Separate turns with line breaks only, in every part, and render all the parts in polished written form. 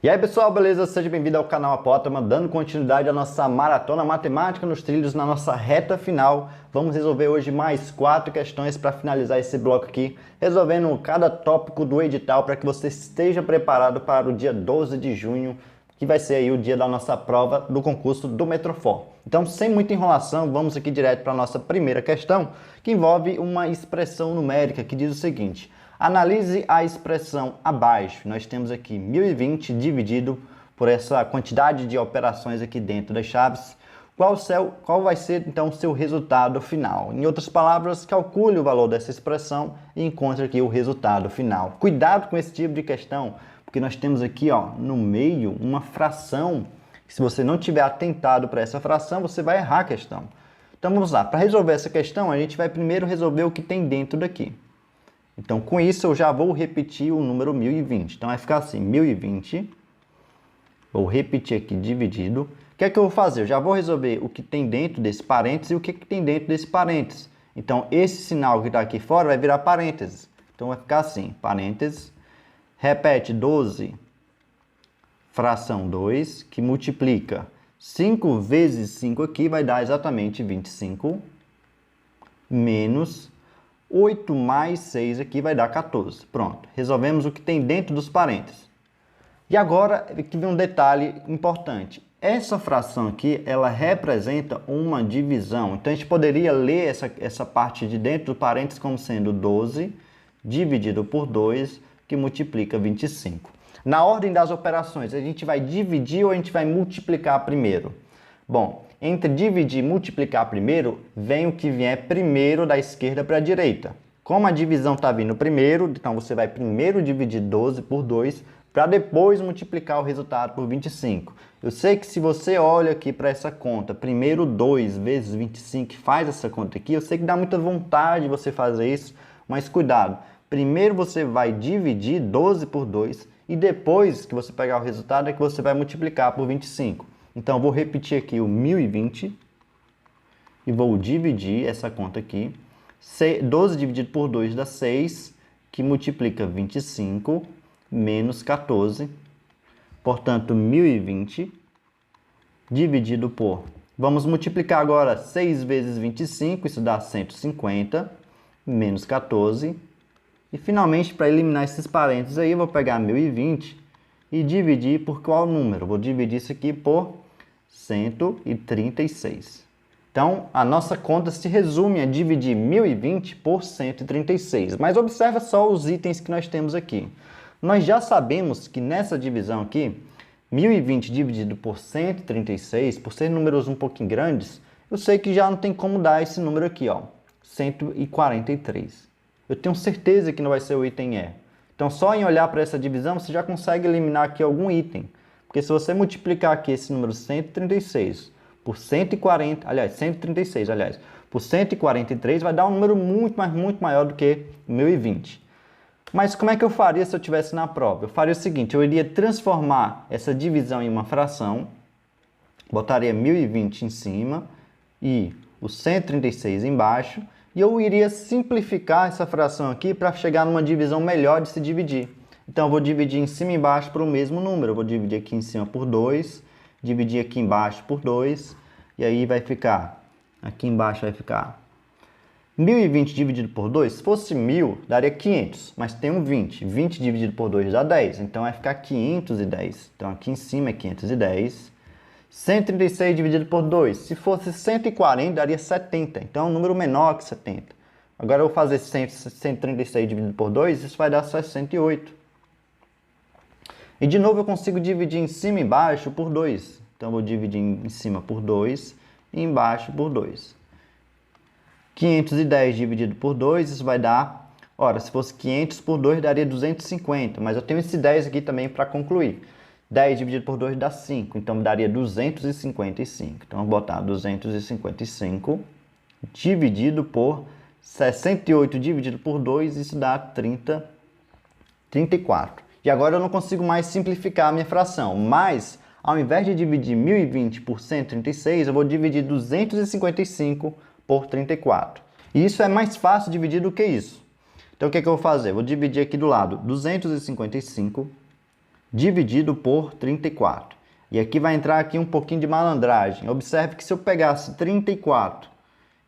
E aí pessoal, beleza? Seja bem-vindo ao canal Apótoma, dando continuidade à nossa maratona matemática nos trilhos na nossa reta final. Vamos resolver hoje mais 4 questões para finalizar esse bloco aqui, resolvendo cada tópico do edital para que você esteja preparado para o dia 12 de junho, que vai ser aí o dia da nossa prova do concurso do Metrofor. Então, sem muita enrolação, vamos aqui direto para a nossa primeira questão, que envolve uma expressão numérica que diz o seguinte: analise a expressão abaixo. Nós temos aqui 1020 dividido por essa quantidade de operações aqui dentro das chaves. Qual vai ser, então, o seu resultado final? Em outras palavras, calcule o valor dessa expressão e encontre aqui o resultado final. Cuidado com esse tipo de questão, porque nós temos aqui, ó, no meio uma fração. Se você não tiver atentado para essa fração, você vai errar a questão. Então, vamos lá. Para resolver essa questão, a gente vai primeiro resolver o que tem dentro daqui. Então, com isso, eu já vou repetir o número 1020. Então, vai ficar assim, 1020. Vou repetir aqui, dividido. O que é que eu vou fazer? Eu já vou resolver o que tem dentro desse parênteses e o que tem dentro desse parênteses. Então, esse sinal que está aqui fora vai virar parênteses. Então, vai ficar assim, parênteses. Repete 12, fração 2, que multiplica 5 vezes 5 aqui, vai dar exatamente 25, menos 8 mais 6 aqui vai dar 14. Pronto, resolvemos o que tem dentro dos parênteses. E agora, aqui vem um detalhe importante. Essa fração aqui, ela representa uma divisão. Então, a gente poderia ler essa parte de dentro do parênteses como sendo 12 dividido por 2, que multiplica 25. Na ordem das operações, a gente vai dividir ou a gente vai multiplicar primeiro? Bom, entre dividir e multiplicar primeiro, vem o que vier primeiro da esquerda para a direita. Como a divisão está vindo primeiro, então você vai primeiro dividir 12 por 2, para depois multiplicar o resultado por 25. Eu sei que se você olha aqui para essa conta, primeiro 2 vezes 25, faz essa conta aqui, eu sei que dá muita vontade você fazer isso, mas cuidado. Primeiro você vai dividir 12 por 2 e depois que você pegar o resultado é que você vai multiplicar por 25. Então, eu vou repetir aqui o 1020 e vou dividir essa conta aqui. 12 dividido por 2 dá 6, que multiplica 25 menos 14. Portanto, 1020 dividido por... Vamos multiplicar agora 6 vezes 25, isso dá 150, menos 14. E, finalmente, para eliminar esses parênteses aí, eu vou pegar 1020 e dividir por qual número? Eu vou dividir isso aqui por 136. Então, a nossa conta se resume a dividir 1020 por 136. Mas observa só os itens que nós temos aqui. Nós já sabemos que nessa divisão aqui, 1020 dividido por 136, por ser números um pouquinho grandes, eu sei que já não tem como dar esse número aqui, ó, 143. Eu tenho certeza que não vai ser o item E. Então, só em olhar para essa divisão, você já consegue eliminar aqui algum item. Porque se você multiplicar aqui esse número 136 por 136, por 143, vai dar um número muito maior do que 1020. Mas como é que eu faria se eu estivesse na prova? Eu faria o seguinte, eu iria transformar essa divisão em uma fração, botaria 1020 em cima e o 136 embaixo, e eu iria simplificar essa fração aqui para chegar numa divisão melhor de se dividir. Então, eu vou dividir em cima e embaixo para o mesmo número. Eu vou dividir aqui em cima por 2, dividir aqui embaixo por 2, e aí vai ficar, aqui embaixo vai ficar 1020 dividido por 2, se fosse 1000, daria 500, mas tem um 20. 20 dividido por 2 dá 10, então vai ficar 510. Então, aqui em cima é 510. 136 dividido por 2, se fosse 140, daria 70. Então, é um número menor que 70. Agora, eu vou fazer 136 dividido por 2, isso vai dar 68. E, de novo, eu consigo dividir em cima e embaixo por 2. Então, eu vou dividir em cima por 2 e embaixo por 2. 510 dividido por 2, isso vai dar... Ora, se fosse 500 por 2, daria 250. Mas eu tenho esse 10 aqui também para concluir. 10 dividido por 2 dá 5, então daria 255. Então, eu vou botar 255 dividido por 68 dividido por 2, isso dá 34. E agora eu não consigo mais simplificar a minha fração, mas ao invés de dividir 1020 por 136, eu vou dividir 255 por 34. E isso é mais fácil de dividir do que isso. Então, o que é que eu vou fazer? Eu vou dividir aqui do lado 255 dividido por 34. E aqui vai entrar aqui um pouquinho de malandragem. Observe que se eu pegasse 34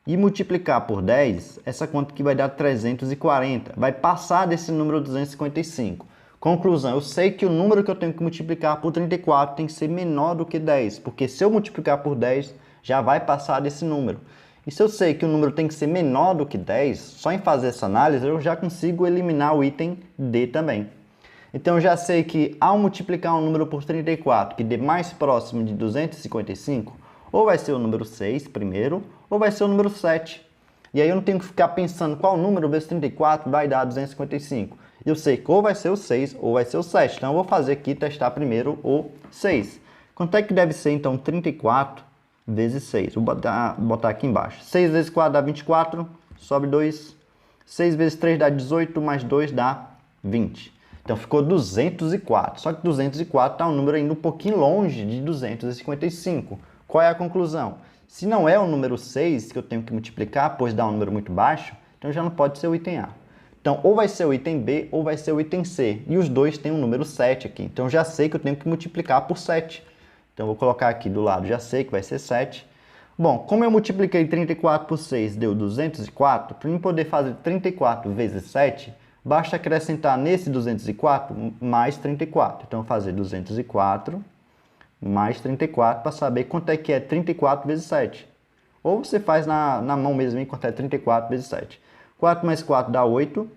e multiplicar por 10, essa conta aqui vai dar 340. Vai passar desse número 255. Conclusão, eu sei que o número que eu tenho que multiplicar por 34 tem que ser menor do que 10, porque se eu multiplicar por 10, já vai passar desse número. E se eu sei que o número tem que ser menor do que 10, só em fazer essa análise eu já consigo eliminar o item D também. Então eu já sei que ao multiplicar um número por 34, que dê mais próximo de 255, ou vai ser o número 6 primeiro, ou vai ser o número 7. E aí eu não tenho que ficar pensando qual número vezes 34 vai dar 255. Eu sei que ou vai ser o 6 ou vai ser o 7. Então eu vou fazer aqui, testar primeiro o 6. Quanto é que deve ser então 34 vezes 6? Vou botar aqui embaixo. 6 vezes 4 dá 24, sobe 2. 6 vezes 3 dá 18, mais 2 dá 20. Então ficou 204. Só que 204 está um número ainda um pouquinho longe de 255. Qual é a conclusão? Se não é o número 6 que eu tenho que multiplicar, pois dá um número muito baixo, então já não pode ser o item A. Então, ou vai ser o item B ou vai ser o item C. E os dois têm um número 7 aqui. Então, já sei que eu tenho que multiplicar por 7. Então, eu vou colocar aqui do lado, já sei que vai ser 7. Bom, como eu multipliquei 34 por 6, deu 204. Para mim poder fazer 34 vezes 7, basta acrescentar nesse 204 mais 34. Então, eu vou fazer 204 mais 34 para saber quanto é que é 34 vezes 7. Ou você faz na mão mesmo, quanto é 34 vezes 7. 4 mais 4 dá 8.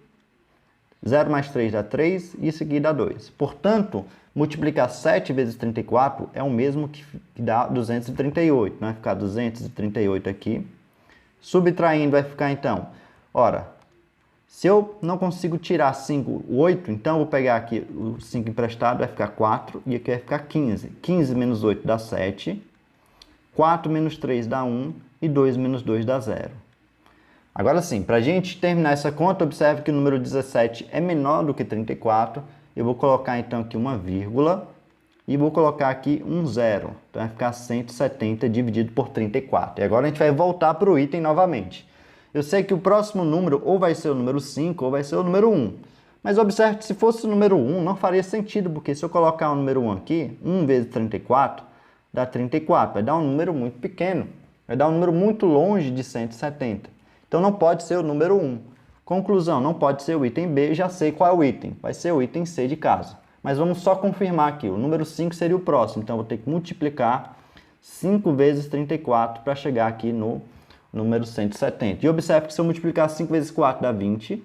0 mais 3 dá 3. E isso aqui dá 2. Portanto, multiplicar 7 vezes 34 é o mesmo que dá 238. Vai ficar 238 aqui. Subtraindo vai ficar então, ora, se eu não consigo tirar 5, 8, então eu vou pegar aqui o 5 emprestado, vai ficar 4, e aqui vai ficar 15. 15 menos 8 dá 7, 4 menos 3 dá 1, e 2 menos 2 dá 0. Agora sim, para a gente terminar essa conta, observe que o número 17 é menor do que 34. Eu vou colocar então aqui uma vírgula, e vou colocar aqui um 0. Então vai ficar 170 dividido por 34. E agora a gente vai voltar para o item novamente. Eu sei que o próximo número ou vai ser o número 5 ou vai ser o número 1. Mas observe que se fosse o número 1, não faria sentido, porque se eu colocar o número 1 aqui, 1 vezes 34, dá 34. Vai dar um número muito pequeno. Vai dar um número muito longe de 170. Então não pode ser o número 1. Conclusão, não pode ser o item B, já sei qual é o item. Vai ser o item C de caso. Mas vamos só confirmar aqui. O número 5 seria o próximo. Então eu vou ter que multiplicar 5 vezes 34 para chegar aqui no número 170. E observe que se eu multiplicar 5 vezes 4 dá 20,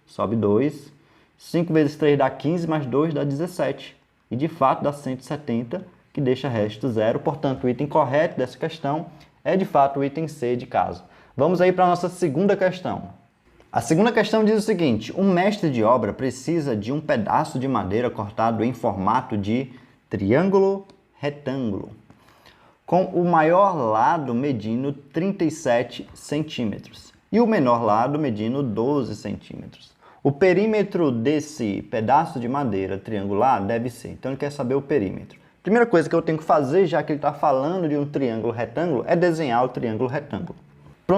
sobe 2. 5 vezes 3 dá 15, mais 2 dá 17. E de fato dá 170, que deixa resto 0. Portanto, o item correto dessa questão é de fato o item C de caso. Vamos aí para a nossa segunda questão. A segunda questão diz o seguinte: um mestre de obra precisa de um pedaço de madeira cortado em formato de triângulo retângulo, com o maior lado medindo 37 centímetros e o menor lado medindo 12 centímetros. O perímetro desse pedaço de madeira triangular deve ser. Então ele quer saber o perímetro. Primeira coisa que eu tenho que fazer, já que ele está falando de um triângulo retângulo, é desenhar o triângulo retângulo.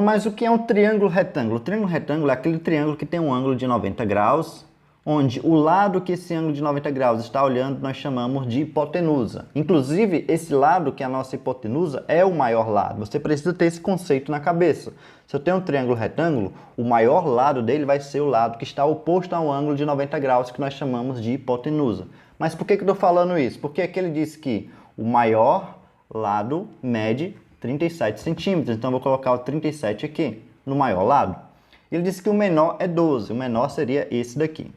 Mas o que é um triângulo retângulo? O triângulo retângulo é aquele triângulo que tem um ângulo de 90 graus, onde o lado que esse ângulo de 90 graus está olhando nós chamamos de hipotenusa. Inclusive, esse lado que é a nossa hipotenusa é o maior lado. Você precisa ter esse conceito na cabeça. Se eu tenho um triângulo retângulo, o maior lado dele vai ser o lado que está oposto ao ângulo de 90 graus, que nós chamamos de hipotenusa. Mas por que eu estou falando isso? Porque aqui ele diz que o maior lado mede 37 centímetros. Então, eu vou colocar o 37 aqui, no maior lado. Ele disse que o menor é 12. O menor seria esse daqui.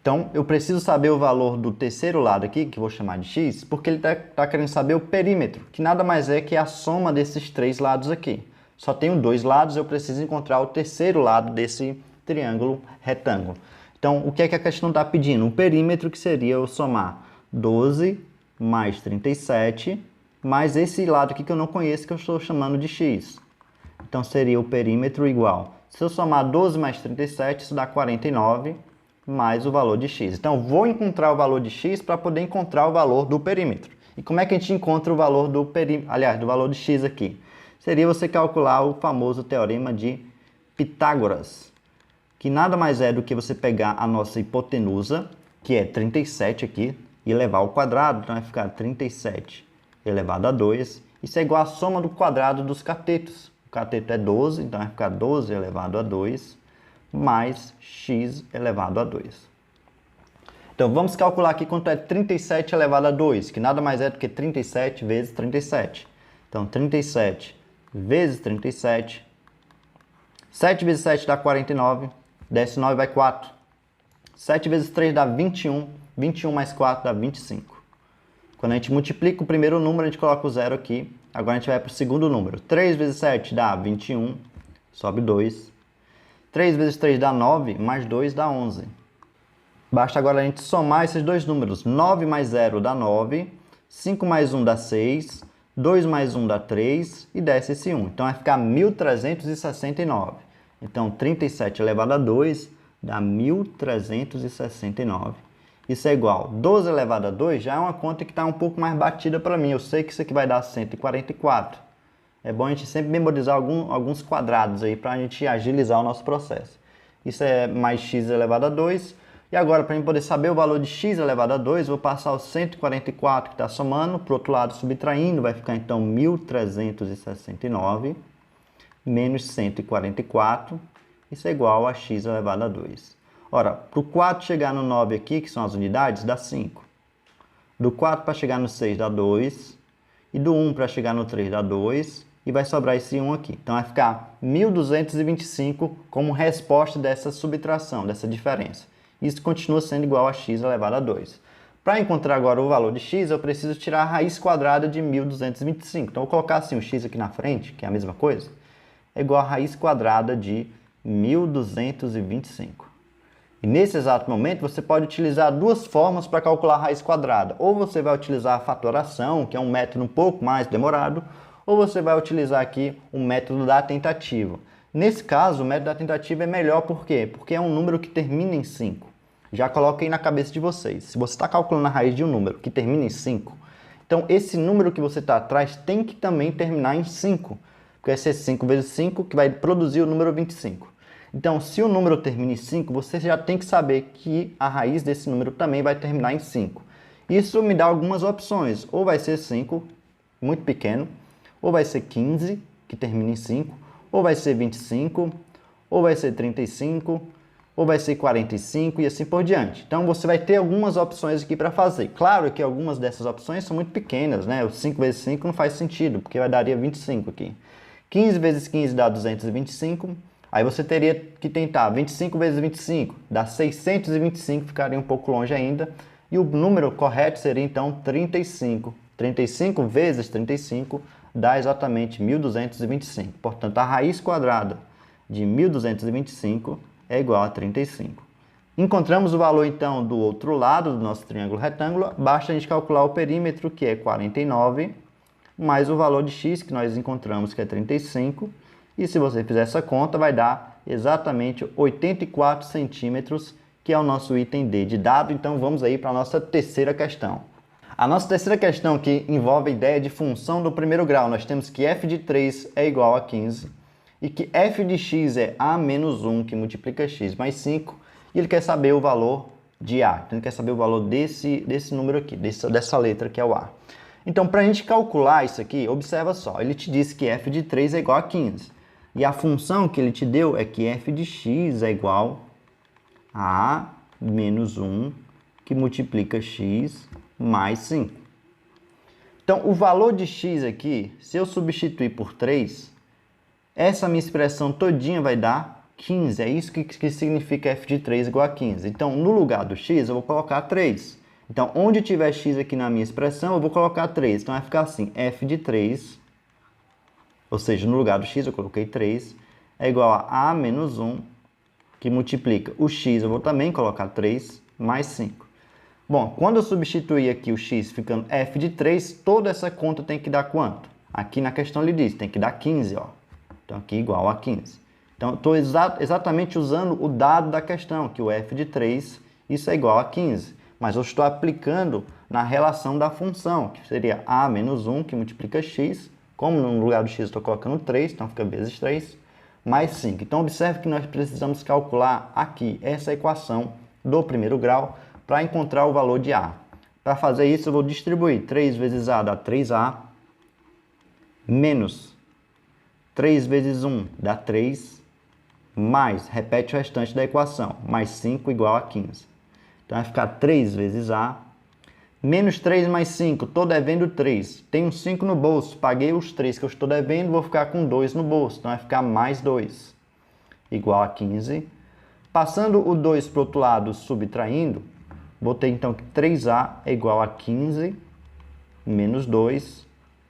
Então, eu preciso saber o valor do terceiro lado aqui, que eu vou chamar de x, porque ele está querendo saber o perímetro, que nada mais é que a soma desses três lados aqui. Só tenho dois lados, eu preciso encontrar o terceiro lado desse triângulo retângulo. Então, o que é que a questão está pedindo? O perímetro, que seria eu somar 12 mais 37, mais esse lado aqui que eu não conheço, que eu estou chamando de x. Então, seria o perímetro igual. Se eu somar 12 mais 37, isso dá 49, mais o valor de x. Então, eu vou encontrar o valor de x para poder encontrar o valor do perímetro. E como é que a gente encontra o valor do perímetro? Aliás, do valor de x aqui? Seria você calcular o famoso teorema de Pitágoras, que nada mais é do que você pegar a nossa hipotenusa, que é 37 aqui, e levar ao quadrado, então vai ficar 37 elevado a 2. Isso é igual à soma do quadrado dos catetos. O cateto é 12, então vai ficar 12 elevado a 2 mais x elevado a 2. Então, vamos calcular aqui quanto é 37 elevado a 2, que nada mais é do que 37 vezes 37. Então, 37 vezes 37, 7 vezes 7 dá 49, desce 9 vai 4. 7 vezes 3 dá 21, 21 mais 4 dá 25. Quando a gente multiplica o primeiro número, a gente coloca o zero aqui. Agora a gente vai para o segundo número. 3 vezes 7 dá 21, sobe 2. 3 vezes 3 dá 9, mais 2 dá 11. Basta agora a gente somar esses dois números. 9 mais 0 dá 9, 5 mais 1 dá 6, 2 mais 1 dá 3 e desce esse 1. Então vai ficar 1.369. Então 37 elevado a 2 dá 1.369. Isso é igual. 12 elevado a 2 já é uma conta que está um pouco mais batida para mim. Eu sei que isso aqui vai dar 144. É bom a gente sempre memorizar alguns quadrados aí para a gente agilizar o nosso processo. Isso é mais x elevado a 2. E agora, para a gente poder saber o valor de x elevado a 2, eu vou passar o 144 que está somando, para o outro lado subtraindo, vai ficar então 1.369 menos 144. Isso é igual a x elevado a 2. Ora, para o 4 chegar no 9 aqui, que são as unidades, dá 5. Do 4 para chegar no 6 dá 2. E do 1 para chegar no 3 dá 2. E vai sobrar esse 1 aqui. Então vai ficar 1.225 como resposta dessa subtração, dessa diferença. Isso continua sendo igual a x elevado a 2. Para encontrar agora o valor de x, eu preciso tirar a raiz quadrada de 1.225. Então, eu vou colocar assim o x aqui na frente, que é a mesma coisa, é igual a raiz quadrada de 1.225. E nesse exato momento, você pode utilizar duas formas para calcular a raiz quadrada. Ou você vai utilizar a fatoração, que é um método um pouco mais demorado, ou você vai utilizar aqui o método da tentativa. Nesse caso, o método da tentativa é melhor, por quê? Porque é um número que termina em 5. Já coloca aí na cabeça de vocês. Se você está calculando a raiz de um número que termina em 5, então esse número que você está atrás tem que também terminar em 5. Porque vai ser 5 vezes 5 que vai produzir o número 25. Então, se o número termina em 5, você já tem que saber que a raiz desse número também vai terminar em 5. Isso me dá algumas opções. Ou vai ser 5, muito pequeno, ou vai ser 15, que termina em 5, ou vai ser 25, ou vai ser 35, ou vai ser 45 e assim por diante. Então, você vai ter algumas opções aqui para fazer. Claro que algumas dessas opções são muito pequenas, né? O 5 vezes 5 não faz sentido, porque daria 25 aqui. 15 vezes 15 dá 225. Aí você teria que tentar 25 vezes 25, dá 625, ficaria um pouco longe ainda. E o número correto seria, então, 35. 35 vezes 35 dá exatamente 1.225. Portanto, a raiz quadrada de 1.225 é igual a 35. Encontramos o valor, então, do outro lado do nosso triângulo retângulo. Basta a gente calcular o perímetro, que é 49, mais o valor de x, que nós encontramos, que é 35. E se você fizer essa conta, vai dar exatamente 84 centímetros, que é o nosso item D de dado. Então, vamos aí para a nossa terceira questão. A nossa terceira questão aqui envolve a ideia de função do primeiro grau. Nós temos que f de 3 é igual a 15 e que f de x é a menos 1, que multiplica x mais 5. E ele quer saber o valor de a. Então, ele quer saber o valor desse número aqui, dessa letra que é o a. Então, para a gente calcular isso aqui, observa só. Ele te disse que f de 3 é igual a 15. E a função que ele te deu é que f de x é igual a menos 1, que multiplica x mais 5. Então, o valor de x aqui, se eu substituir por 3, essa minha expressão todinha vai dar 15. É isso que significa f de 3 igual a 15. Então, no lugar do x, eu vou colocar 3. Então, onde tiver x aqui na minha expressão, eu vou colocar 3. Então, vai ficar assim, f de 3, ou seja, no lugar do x eu coloquei 3, é igual a menos 1, que multiplica o x, eu vou também colocar 3, mais 5. Bom, quando eu substituir aqui o x ficando f de 3, toda essa conta tem que dar quanto? Aqui na questão ele diz, tem que dar 15, ó. Então, aqui igual a 15. Então, estou exatamente usando o dado da questão, que o f de 3, isso é igual a 15. Mas eu estou aplicando na relação da função, que seria a menos 1, que multiplica x. Como no lugar do x eu estou colocando 3, então fica vezes 3, mais 5. Então, observe que nós precisamos calcular aqui essa equação do primeiro grau para encontrar o valor de a. Para fazer isso, eu vou distribuir 3 vezes A dá 3A, menos 3 vezes 1 dá 3, mais, repete o restante da equação, mais 5 igual a 15. Então, vai ficar 3 vezes A, menos 3 mais 5, estou devendo 3. Tenho 5 no bolso, paguei os 3 que eu estou devendo, vou ficar com 2 no bolso. Então, vai ficar mais 2, igual a 15. Passando o 2 para o outro lado, subtraindo, vou ter então que 3A é igual a 15, menos 2.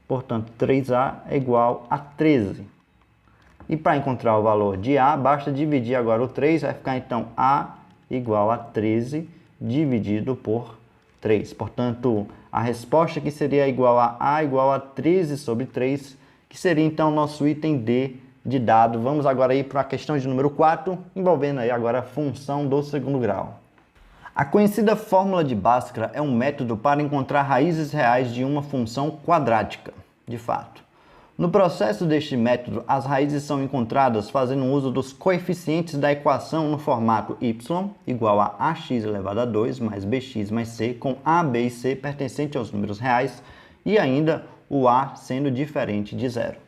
Portanto, 3A é igual a 13. E para encontrar o valor de A, basta dividir agora o 3, vai ficar então A igual a 13 dividido por 3. Portanto, a resposta aqui seria igual a igual a 13 sobre 3, que seria então o nosso item D de dado. Vamos agora ir para a questão de número 4, envolvendo aí agora a função do segundo grau. A conhecida fórmula de Bhaskara é um método para encontrar raízes reais de uma função quadrática, de fato. No processo deste método, as raízes são encontradas fazendo uso dos coeficientes da equação no formato y igual a ax elevado a 2 mais bx mais c, com a, b e c pertencentes aos números reais e ainda o a sendo diferente de zero.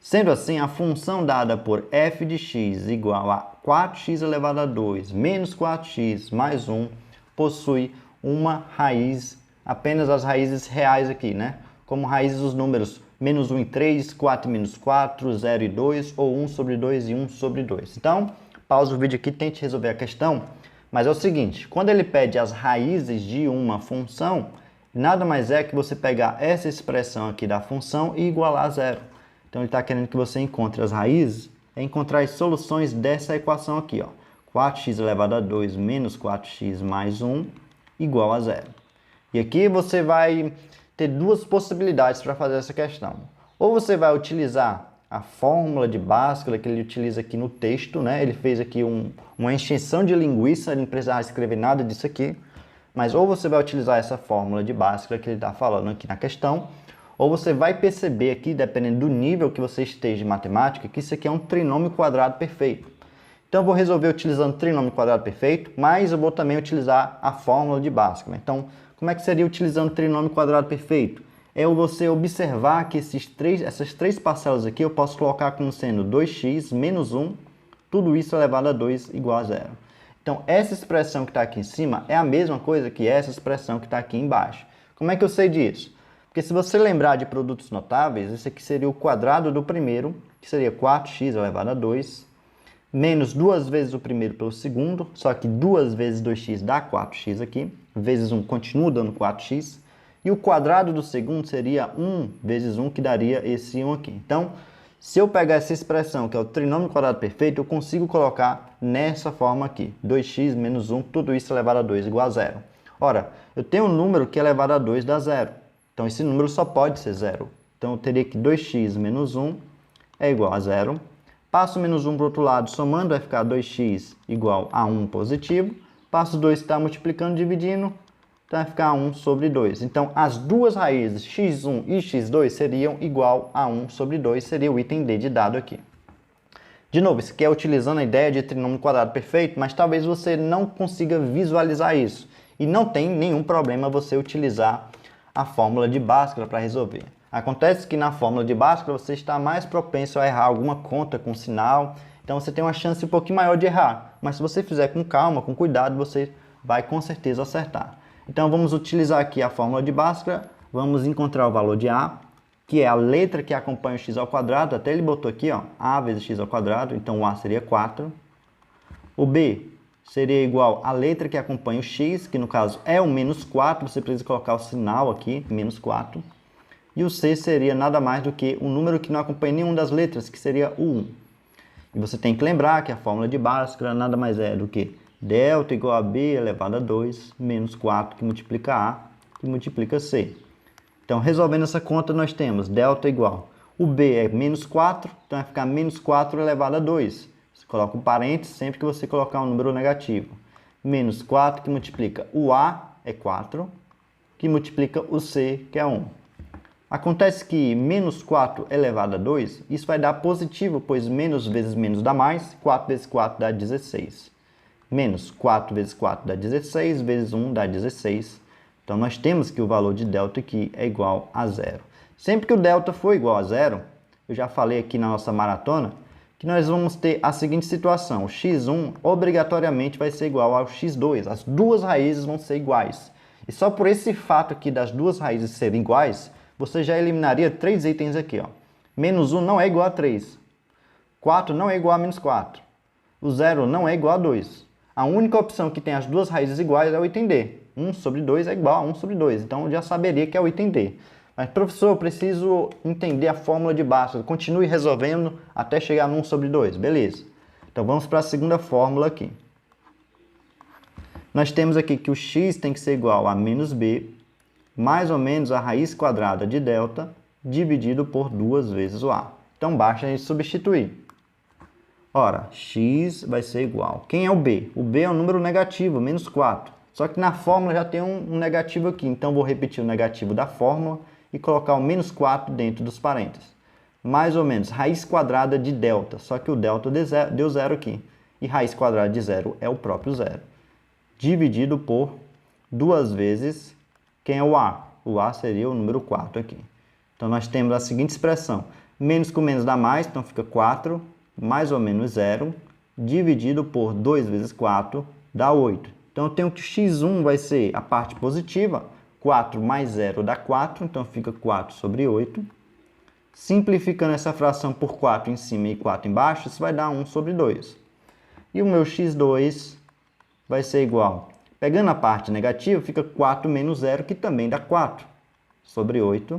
Sendo assim, a função dada por f de x igual a 4x elevado a 2 menos 4x mais 1 possui uma raiz, apenas as raízes reais aqui, né? Como raízes dos números menos 1 e 3, 4 e menos 4, 0 e 2, ou 1 sobre 2 e 1 sobre 2. Então, pausa o vídeo aqui, tente resolver a questão. Mas é o seguinte, quando ele pede as raízes de uma função, nada mais é que você pegar essa expressão aqui da função e igualar a zero. Então, ele está querendo que você encontre as raízes, encontrar as soluções dessa equação aqui, ó. 4x elevado a 2 menos 4x mais 1 igual a zero. E aqui você vai ter duas possibilidades para fazer essa questão. Ou você vai utilizar a fórmula de Bhaskara que ele utiliza aqui no texto, né? Ele fez aqui uma extensão de linguiça, ele não precisava escrever nada disso aqui. Mas ou você vai utilizar essa fórmula de Bhaskara que ele está falando aqui na questão, ou você vai perceber aqui, dependendo do nível que você esteja em matemática, que isso aqui é um trinômio quadrado perfeito. Então, eu vou resolver utilizando trinômio quadrado perfeito, mas eu vou também utilizar a fórmula de Bhaskara. Então, como é que seria utilizando trinômio quadrado perfeito? É você observar que essas três parcelas aqui eu posso colocar como sendo 2x menos 1, tudo isso elevado a 2 igual a zero. Então, essa expressão que está aqui em cima é a mesma coisa que essa expressão que está aqui embaixo. Como é que eu sei disso? Porque se você lembrar de produtos notáveis, esse aqui seria o quadrado do primeiro, que seria 4x elevado a 2, menos 2 vezes o primeiro pelo segundo, só que 2 vezes 2x dá 4x aqui, vezes 1 continua dando 4x, e o quadrado do segundo seria 1 vezes 1, que daria esse 1 aqui. Então, se eu pegar essa expressão, que é o trinômio quadrado perfeito, eu consigo colocar nessa forma aqui, 2x menos 1, tudo isso elevado a 2 igual a zero. Ora, eu tenho um número que elevado a 2 dá zero, então esse número só pode ser zero. Então, eu teria que 2x menos 1 é igual a zero. Passo o menos 1 para o outro lado, somando, vai ficar 2x igual a 1 positivo. Passo 2 que está multiplicando, dividindo, então vai ficar 1 sobre 2. Então, as duas raízes, x1 e x2, seriam igual a 1 sobre 2, seria o item D de dado aqui. De novo, isso aqui é utilizando a ideia de trinômio quadrado perfeito, mas talvez você não consiga visualizar isso. E não tem nenhum problema você utilizar a fórmula de Bhaskara para resolver. Acontece que na fórmula de Bhaskara você está mais propenso a errar alguma conta com sinal, então você tem uma chance um pouquinho maior de errar. Mas se você fizer com calma, com cuidado, você vai com certeza acertar. Então vamos utilizar aqui a fórmula de Bhaskara, vamos encontrar o valor de A, que é a letra que acompanha o x ao quadrado, até ele botou aqui, ó, A vezes x ao quadrado, então o A seria 4. O B seria igual à letra que acompanha o x, que no caso é o menos 4, você precisa colocar o sinal aqui, menos 4. E o C seria nada mais do que um número que não acompanha nenhuma das letras, que seria o 1. E você tem que lembrar que a fórmula de Bhaskara nada mais é do que delta igual a B elevado a 2, menos 4 que multiplica A, que multiplica C. Então, resolvendo essa conta, nós temos delta igual. O B é menos 4, então vai ficar menos 4 elevado a 2. Você coloca um parênteses sempre que você colocar um número negativo. Menos 4 que multiplica o A, é 4, que multiplica o C, que é 1. Acontece que menos 4 elevado a 2, isso vai dar positivo, pois menos vezes menos dá mais, 4 vezes 4 dá 16. Menos 4 vezes 4 dá 16, vezes 1 dá 16. Então, nós temos que o valor de delta aqui é igual a zero. Sempre que o delta for igual a zero, eu já falei aqui na nossa maratona, que nós vamos ter a seguinte situação. O x1 obrigatoriamente vai ser igual ao x2. As duas raízes vão ser iguais. E só por esse fato aqui das duas raízes serem iguais, você já eliminaria 3 itens aqui. Ó. Menos 1 não é igual a 3. 4 não é igual a menos 4. O 0 não é igual a 2. A única opção que tem as duas raízes iguais é o item D. 1 sobre 2 é igual a 1 sobre 2. Então, eu já saberia que é o item D. Mas, professor, eu preciso entender a fórmula de Bhaskara. Continue resolvendo até chegar no 1 sobre 2. Beleza. Então, vamos para a segunda fórmula aqui. Nós temos aqui que o x tem que ser igual a menos b, mais ou menos a raiz quadrada de delta, dividido por 2 vezes o a. Então, basta a gente substituir. Ora, x vai ser igual. Quem é o b? O b é um número negativo, menos 4. Só que na fórmula já tem um negativo aqui. Então, vou repetir o negativo da fórmula e colocar o menos 4 dentro dos parênteses. Mais ou menos, raiz quadrada de delta. Só que o delta deu zero aqui. E raiz quadrada de zero é o próprio zero. Dividido por 2 vezes, quem é o a? O a seria o número 4 aqui. Então, nós temos a seguinte expressão. Menos com menos dá mais, então fica 4, mais ou menos zero, dividido por 2 vezes 4, dá 8. Então, eu tenho que x1 vai ser a parte positiva, 4 mais 0 dá 4, então fica 4 sobre 8. Simplificando essa fração por 4 em cima e 4 embaixo, isso vai dar 1 sobre 2. E o meu x2 vai ser igual, pegando a parte negativa, fica 4 menos 0, que também dá 4 sobre 8.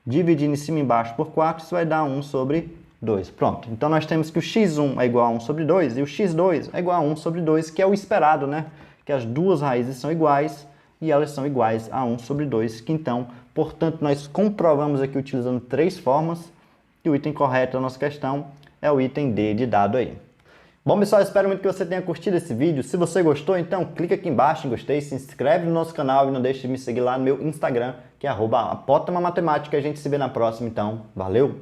Dividindo em cima e embaixo por 4, isso vai dar 1 sobre 2. Pronto. Então, nós temos que o x1 é igual a 1 sobre 2 e o x2 é igual a 1 sobre 2, que é o esperado, né? Que as duas raízes são iguais e elas são iguais a 1 sobre 2, que então, portanto, nós comprovamos aqui utilizando 3 formas e o item correto da nossa questão é o item D de dado aí. Bom, pessoal, espero muito que você tenha curtido esse vídeo. Se você gostou, então clica aqui embaixo em gostei, se inscreve no nosso canal e não deixe de me seguir lá no meu Instagram, que é @apotamatemática. A gente se vê na próxima, então. Valeu!